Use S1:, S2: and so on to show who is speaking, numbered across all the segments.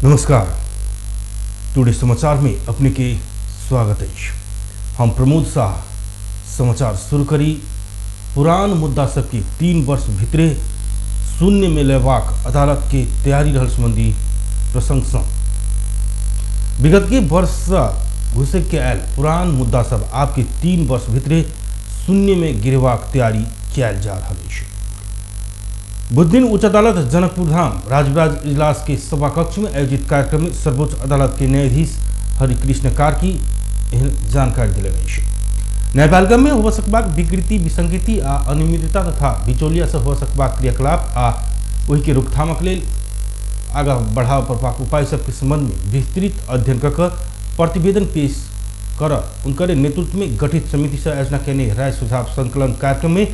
S1: नमस्कार। टुडे समाचार में अपने के स्वागत है। हम प्रमोद शाह समाचार शुरू करी। पुरान मुद्दा सबके 3 वर्ष भित्रे शून्य में लेवाक अदालत के तैयारी रहल संबंधी प्रशंसा। विगत के वर्ष घुसे के आयल पुरान मुद्दा सब आपके 3 वर्ष भित्रे शून्य में गिरवाक तैयारी किया जा रहा है। बुध दिन उच्च अदालत जनकपुर धाम राजराज इजलास के सभा कक्ष में आयोजित कार्यक्रम में सर्वोच्च अदालत के न्यायाधीश हरिकृष्ण कार्की जानकारी दिले गई। न्यायपालिका में हो सकबाक विकृति विसंगति आ अनियमितता तथा बिचौलिया से हो सकबाक क्रियाकलाप आ वही के रोकथामक लेल आगा बढ़ाव प्रभाव उपाय सबके संबंध में विस्तृत अध्ययन कर प्रतिवेदन पेश कर उनके नेतृत्व में गठित समिति से आयोजना करने राय सुझाव संकलन कार्यक्रम में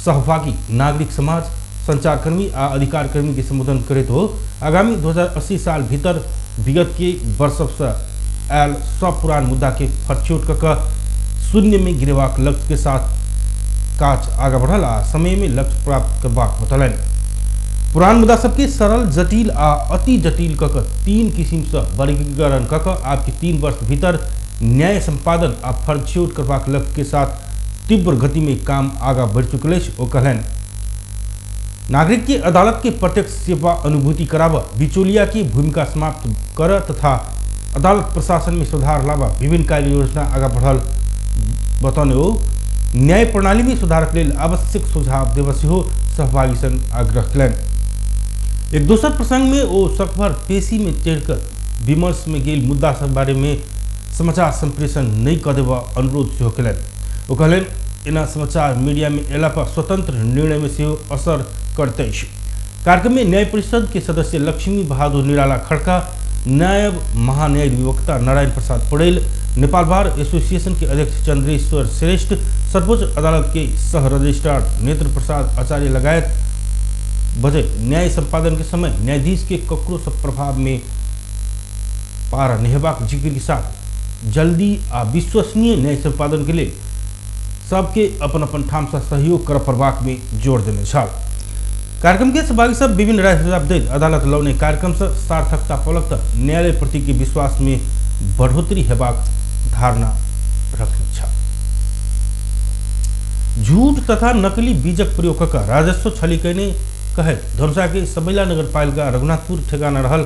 S1: सहभागी नागरिक समाज संचारकर्मी आ अधिकारकर्मी के संबोधन करे तो आगामी 2080 साल भीतर विगत के वर्ष से आयल सब पुरान मुद्दा के फरछोट कर शून्य में गिरवाक लक्ष्य के साथ काज आगे बढ़ल आ समय में लक्ष्य प्राप्त करवाक बतलन। पुरान मुद्दा सबके सरल जटिल आ अति जटिल कक 3 किस्म से वर्गीकरण कक आपके 3 वर्ष भीतर न्याय संपादन आ फरछोट करवाक लक्ष्य के साथ तीव्र गति में काम आगा बढ़ चुकल कहलन। नागरिक की अदालत के प्रत्यक्ष सेवा अनुभूति कराव बिचौलिया की भूमिका समाप्त कर तथा अदालत प्रशासन में सुधार लावा विभिन्न कार्य योजना आगा बढ़ल बताने हो न्याय प्रणाली में सुधार के लिए आवश्यक सुझाव देवसी हो सहभागी संग आग्रह कलन। एक दूसर प्रसंग में वो सकभर पेशी में चढ़कर विमर्श में गेल मुद्दा सब बारे में समाचार संप्रेषण नहीं कर देव अनुरोध से कलन। वो कहलन इन समाचार मीडिया में एला पर स्वतंत्र निर्णय में से असर करते। कार्यक्रम में न्याय परिषद के सदस्य लक्ष्मी बहादुर निराला खड़का, नायब महान्यायाधिवक्ता नारायण प्रसाद पौडेल, नेपाल बार एसोसिएशन के अध्यक्ष चंद्रेश्वर श्रेष्ठ, सर्वोच्च अदालत के सह रजिस्ट्रार नेत्र प्रसाद आचार्य लगायत बजे न्याय संपादन के समय न्यायाधीश के ककरो सब प्रभाव में पारा नेहबाक जिक्र के साथ जल्दी आ विश्वसनीय न्याय संपादन के लिए सबके अपन अपन ठाम से सहयोग कर प्रभाग में जोर देने छल। कार्यक्रम के सहभागी सब विभिन्न राय सुझाव दे अदालत लौने कार्यक्रम से सार्थकता पलक न्यायालय प्रति के विश्वास में बढ़ोतरी हेबाक धारणा रखने छल। झूठ तथा नकली बीजक प्रयोग कर राजस्व छली कहने कहे धनुषा के सबैला नगर पालिका रघुनाथपुर ठेगाना रहल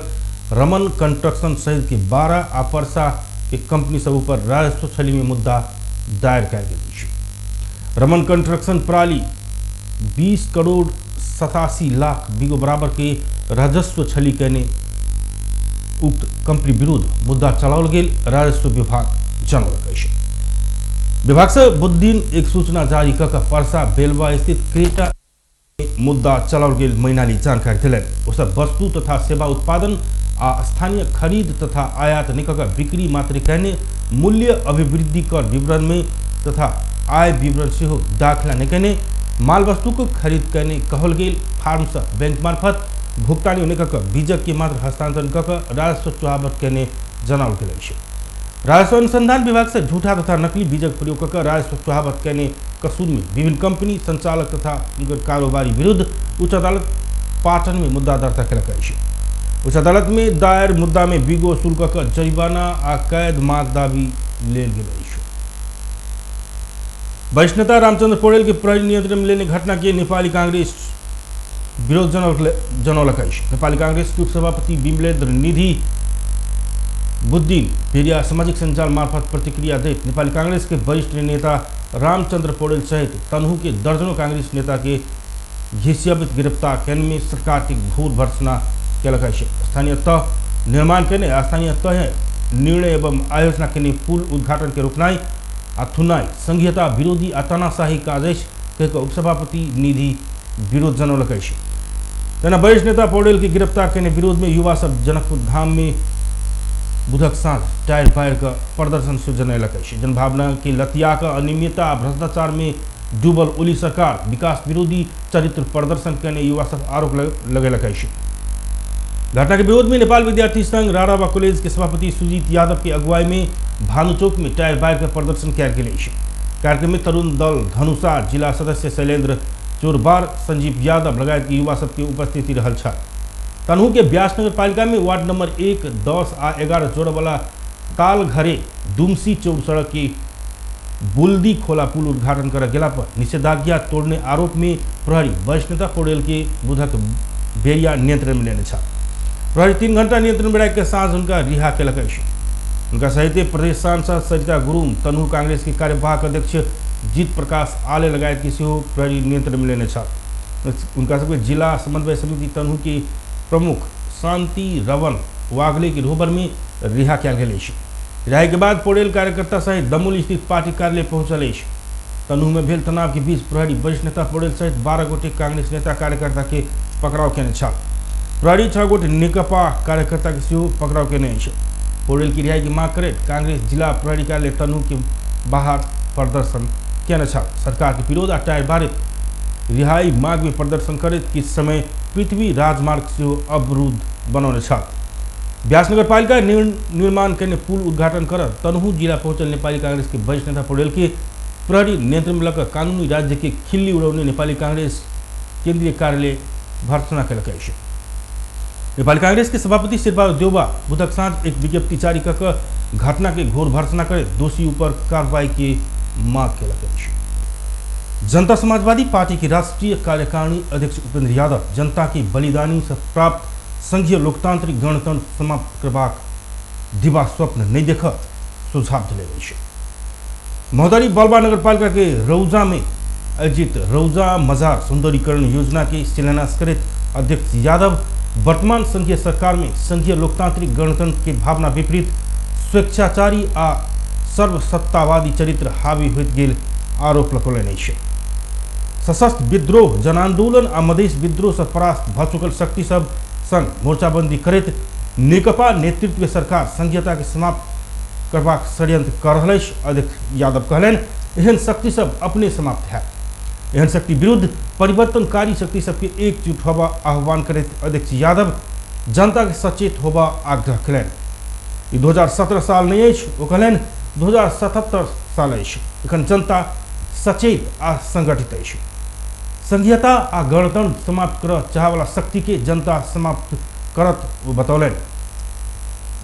S1: रमन कंस्ट्रक्शन सहित के 12 आ पर्सा के कंपनी सब ऊपर राजस्व छली में मुद्दा दायर कर गई। रमन कंस्ट्रक्शन प्रणाली 20 करोड़ 87 लाख बिगो बराबर के राजस्व छली कहने उक्त कंपनी विरुद्ध मुद्दा चलाओल गेल राजस्व विभाग जनौलक। विभाग से बुध दिन एक सूचना जारी कर परसा बेलवा स्थित क्रेटा मुद्दा चलाओल गेल मैनाली जानकारी दिलन। उस वस्तु तथा सेवा उत्पादन आ स्थानीय खरीद तथा आयात निकल बिक्री मात्र कहने मूल्य अभिवृद्धि कर विवरण में तथा आय विवरण से हो दाखिला नहीं कहने माल वस्तु को खरीद करने कहल गेल फार्म से बैंक मार्फत भुगतानी होने का बीजक के मात्र हस्तांतरण कर राजस्व चुहावट करने जनावल गए। राजस्व अनुसंधान विभाग से झूठा तथा नकली बीजक प्रयोग कर राजस्व चुहावट करने कसूर में विभिन्न कंपनी संचालक तथा उनके कारोबारी विरुद्ध उच्च अदालत पाटन में मुद्दा दर्ता किया। उच्च अदालत में दायर मुद्दा में बिगो शुल्क कर जरिमाना आ कैद माग दावी ले गई। वरिष्ठ नेता रामचंद्र पौडेल के प्रहरी नियंत्रण में लेने घटना के नेपाली कांग्रेस विरोध जनौलक। नेपाली कांग्रेस के उपसभापति विमलेन्द्र निधि बुध दिन मीडिया सामाजिक संजाल मार्फत प्रतिक्रिया दे नेपाली कांग्रेस के वरिष्ठ नेता रामचंद्र पौडेल सहित तनहु के दर्जनों कांग्रेस नेता के घिसियाबित गिरफ्तार करने में सरकार की घोर भर्त्सना किया। स्थानीय तह निर्माण करने स्थानीय तह निर्णय एवं आयोजना करने पुल उद्घाटन के रोकनाई थुनाई संघीयता विरोधी तानाशाही का आदेश कहकर उपसभापति निधि विरोध जनौलक। तना वरिष्ठ नेता पौडेल के गिरफ्तार करने विरोध में युवा सब जनकपुर धाम में बुधक साँझ टायर फायर का प्रदर्शन से जनैलक। जनभावना के लतिया का अनियमितता भ्रष्टाचार में डूबल ओली सरकार विकास विरोधी चरित्र प्रदर्शन करने युवा सब आरोप लगेलक। घटना के विरोध में नेपाल विद्यार्थी संघ रारावा कॉलेज के सभापति सुजीत यादव की अगुवाई में भानुचौक में टायर फायर का प्रदर्शन किया गया। कार्यक्रम में तरुण दल धनुषा जिला सदस्य शैलेंद्र चोरबार संजीव यादव लगायत युवा सबके उपस्थिति रहल। तनहू के ब्यास नगर पालिका में वार्ड नंबर 1, 10 आ 11 जोड़ वाला तालघरे दुमसी चौक सड़क की बुल्दी खोला पुल उद्घाटन कर गेला पर निषेधाज्ञा तोड़ने आरोप में प्रहरी वरिष्ठ नेता पौडेल के बुधक बेरिया नियंत्रण में लेने छा। प्रहरी 3 घंटा नियंत्रण में के साँझ उनका रिहा केलक। उनका सहित प्रदेश सांसद सरिता गुरुङ, तनहू कांग्रेस के कार्यवाहक अध्यक्ष जीत प्रकाश आले लगायत की प्रहरी नियंत्रण में लेने छा। उनका सबके जिला समन्वय समिति तनहू के प्रमुख शांति रवन वागले की रोहबर में रिहा किया गया। रिहाई के बाद पौडेल कार्यकर्ता सहित दमोली स्थित पार्टी कार्यालय पहुंचल। तनहू में भेल तनाव के बीच प्रहरी वरिष्ठ नेता पौडेल सहित 12 गोटे कांग्रेस नेता कार्यकर्ता के पकड़ाव केने छल। प्रहरी 6 गोटे नेकपा कार्यकर्ता के सेहो पकड़ाव केने अछि। पौडेल की रिहाई की मांग करैत कांग्रेस जिला प्रहरी कार्यालय तनहू के बाहर प्रदर्शन केने छल। सरकार के विरोध आ टायर बारे रिहाई मांग में प्रदर्शन करैत किछ समय पृथ्वी राजमार्ग सेहो अवरुद्ध बनौने छल। ब्यास नगर पालिका निर्माण करने पुल उद्घाटन कर तनहू जिला पहुंचल नेपाली कांग्रेस के वरिष्ठ नेता पौडेल के प्रहरी नियंत्रण में लग कानूनी राज्य के खिल्ली उड़ाने नेपाली कांग्रेस केंद्रीय कार्यालय भर्त्सना कलक। नेपाली कांग्रेस के सभापति शेरबहादुर देउबा बुधक साँझ एक विज्ञप्ति जारी कर घटना के घोर भर्त्सना करे दोषी ऊपर कार्रवाई की मांग कलक। जनता समाजवादी पार्टी के राष्ट्रीय कार्यकारिणी अध्यक्ष उपेंद्र यादव जनता की बलिदानी से प्राप्त संघीय लोकतांत्रिक गणतंत्र समाप्त करबाक दिवा स्वप्न नहीं देख सुझाव दिले। महोदरी बलबा नगर पालिका के रौजा में आयोजित रौजा मजार सुंदरीकरण योजना के शिलान्यास करते अध्यक्ष यादव वर्तमान संघीय सरकार में संघीय लोकतांत्रिक गणतंत्र के भावना विपरीत स्वेच्छाचारी आ सर्वसत्तावादी चरित्र हावी होइत गेल आरोप लगौलनि। सशस्त्र विद्रोह जन आंदोलन आ मधेश विद्रोह से परास्त भ चुकल शक्ति सब संग मोर्चाबंदी करैत नेकपा नेतृत्व के सरकार संघीयता के समाप्त करबाक षड्यंत्र कर रहल अछि। अध्यक्ष यादव कहलनि एहन शक्ति सब अपने समाप्त है। एहन शक्ति विरुद्ध परिवर्तनकारी शक्ति सबके एकजुट होबा आह्वान करैत अध्यक्ष यादव जनता के सचेत होबा आग्रह कयलनि। 2017 साल नहीं अछि, ओ कहलनि 2077 साल अछि। एखन जनता सचेत आ संगठित अछि। संघीयता आ गणतंत्र समाप्त कर चाहवाला शक्ति के जनता समाप्त करत वो बतौलन।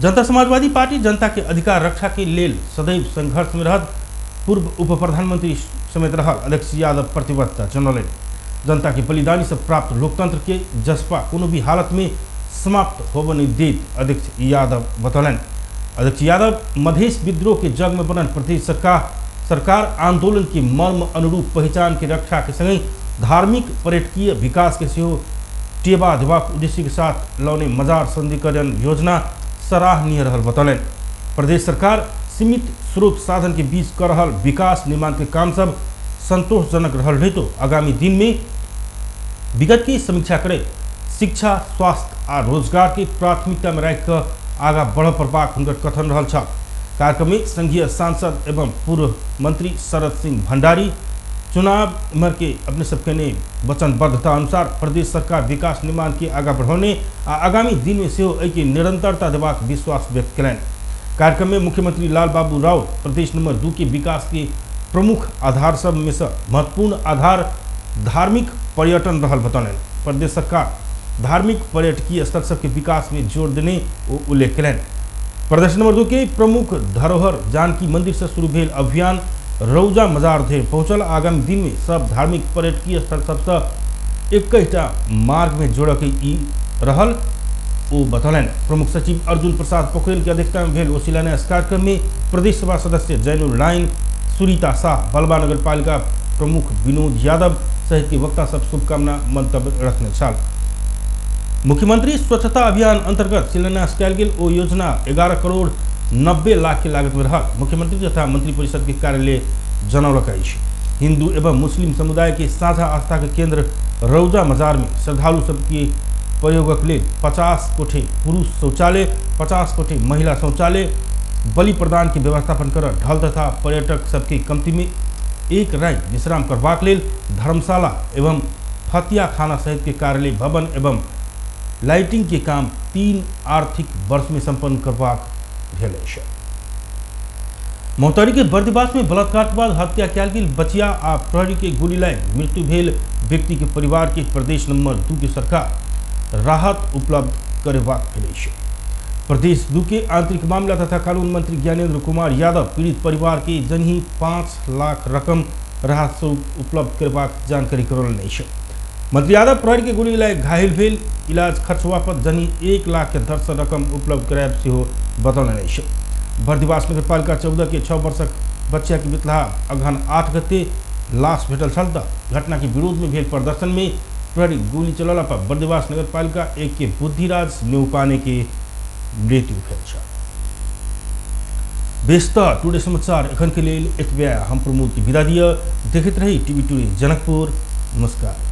S1: जनता समाजवादी पार्टी जनता के अधिकार रक्षा के लेल सदैव संघर्ष में रहत पूर्व उप प्रधानमंत्री समेत रहल अध्यक्ष यादव प्रतिबद्धता जनौलन। जनता के बलिदानी से प्राप्त लोकतंत्र के जज्बा कोनो भी हालत में समाप्त होबे नहीं देत अध्यक्ष यादव बतौलन। अध्यक्ष यादव मधेश विद्रोह के जग में बनल प्रदेश सरकार आंदोलन के मर्म अनुरूप पहचान के रक्षा के संगे धार्मिक पर्यटकीय विकास के सेहो टेवा देबाक उद्देश्य के साथ लौने मजार सुंदरीकरण योजना सराहनीय रहल बतौलन। प्रदेश सरकार सीमित स्रोत साधन के बीच कर रहल विकास निर्माण के काम सब संतोषजनक रहल रही तो आगामी दिन में विगत की समीक्षा करे शिक्षा स्वास्थ्य आ रोजगार के प्राथमिकता में रख कर आगा बढ़ पड़बाक हुनकर कथन रहल छल। कार्यक्रम में संघीय सांसद एवं पूर्व मंत्री शरद सिंह भंडारी चुनाव में के अपने सबके ने वचनबद्धता अनुसार प्रदेश सरकार विकास निर्माण के आगा बढ़ाने आ आगामी दिन में सेहो एहि निरंतरता देबाक विश्वास व्यक्त कयलनि। कार्यक्रम में मुख्यमंत्री लाल बाबू राउत प्रदेश नंबर 2 के विकास के प्रमुख आधार सब में से महत्वपूर्ण आधार धार्मिक पर्यटन रहल बतौलनि। प्रदेश सरकार धार्मिक पर्यटकीय स्थल सबके विकास में जोर देने वो उल्लेख कयलनि। प्रदेश नंबर 2 के प्रमुख धरोहर जानकी मंदिर से शुरू भेल अभियान रौजा मजार धरि पहुंचल। आगामी दिन में सब धार्मिक पर्यटकीय स्थल सबसे एकटा मार्ग में जोड़ के ई रहल ओ बतौलनि। प्रमुख सचिव अर्जुन प्रसाद पोखरेल की अध्यक्षता में भेल ओ शिलान्यास कार्यक्रम में प्रदेश सभा सदस्य जैनुल राइन, सुरीता शाह, बलबा नगर पालिका प्रमुख विनोद यादव सहित के वक्ता सब शुभकामना मंतव्य रखने छल। मुख्यमंत्री स्वच्छता अभियान अंतर्गत शिलान्यास कयल गेल ओ योजना 11 करोड़ 90 लाख के लागत में रहल मुख्यमंत्री तथा मंत्री परिषद के कार्यालय जनौलक अछि। हिंदू एवं मुस्लिम समुदाय के साझा आस्था के केंद्र रौजा मजार में श्रद्धालु सबके प्रयोगक लेल 50 कोठे पुरुष शौचालय, 50 कोठे महिला शौचालय, बलि प्रदान के व्यवस्थापन कर ढल तथा पर्यटक सबके कमती में एक राय विश्राम करबाक लेल धर्मशाला एवं फतिया खाना सहित के कार्यालय भवन एवं लाइटिंग के काम 3 आर्थिक वर्ष में संपन्न करबाक भेल अछि। मोहतरी के बर्दिवास में बलात्कार के बाद हत्या कयल गेल बचिया आ प्रहरी के गोली लागि मृत्यु भेल व्यक्ति के परिवार के प्रदेश नंबर 2 के सरकार राहत उपलब्ध करेबाक भेल अछि। प्रदेश 2 के आंतरिक मामला तथा कानून मंत्री ज्ञानेंद्र कुमार यादव पीड़ित परिवार के जनही 5 लाख रकम राहत स्वरूप उपलब्ध करबाक जानकारी करौलनि अछि। मंत्री यादव प्रहरी के गोली लग घायल भेल इलाज खर्च बापत जनही 1 लाख के दर से रकम उपलब्ध करायब सेहो बतौलनि अछि। बर्दिवास नगरपालिका 14 के 6 वर्षक बच्चा के बितला अगहन 8 गते लाश भेटल छल। घटना के विरोध में भेल प्रदर्शन में प्रहरी गोली चलला पर बर्दिवास नगरपालिका 1 के बुद्धिराज न्यौपाने के मृत्यु भेल छल। बेस्ता टुडे समाचार एखन के लेल एतबे। हम प्रमोद के विदा दिया। देखते रही टीवी टुडे जनकपुर। नमस्कार।